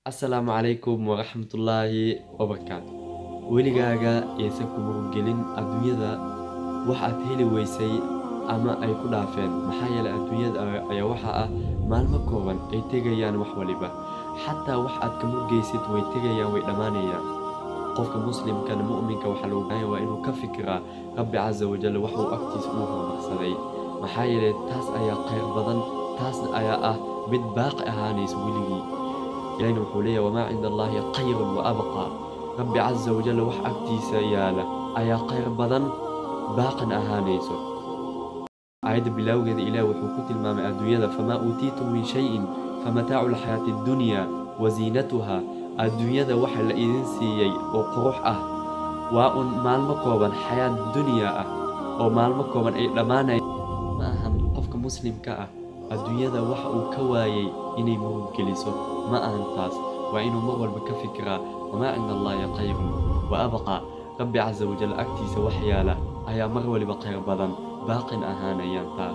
Asalaamu calaykum waraxmatullaahi wabarakaatu. Weligaaga yaysan ku muruggelin adduunyada wax aad heli weysay ama ay ku dhaafeen. Maxaa yeelay adduunyada ayaa waxa ah maalmo kooban ay tegayaan wax waliba. Xataa wax aad ka murugaysid way tegayaan, way dhammaanayaan. Qofka muslimkana mu'minka waxa lagu baahan waa inuu ka fikiraa Rabbi Cazza wa Jalla waxa uu agtiisa u horumarsaday. Maxaa yeelay taas ayaa khayr badan, taasna ayaa ah mid baaqi ahaanaysa weligii. إلهنا وحوليه وما عند الله خير وأبقى. ربي عز وجل وحأكتي سيالة أيا خير بدن باقا أهانيسو. عيد بلاوغ إله وحكوت المام الدنيا فما أوتيتم من شيء فمتاع الحياة الدنيا وزينتها. الدنيا وحل إذنسي وقروح وأن مال مكوبا حياة الدنيا أو مال مكوبا أي لمانا ما أهم قفك مسلم الدنيا وحا كوايي إني ممكلسو ما أنتاس وإنه مغل بكفكرة وما عند الله خير وأبقى. ربي عز وجل أكتي سوحياله أيا مغول بقير بدن باق أهانا ينتا.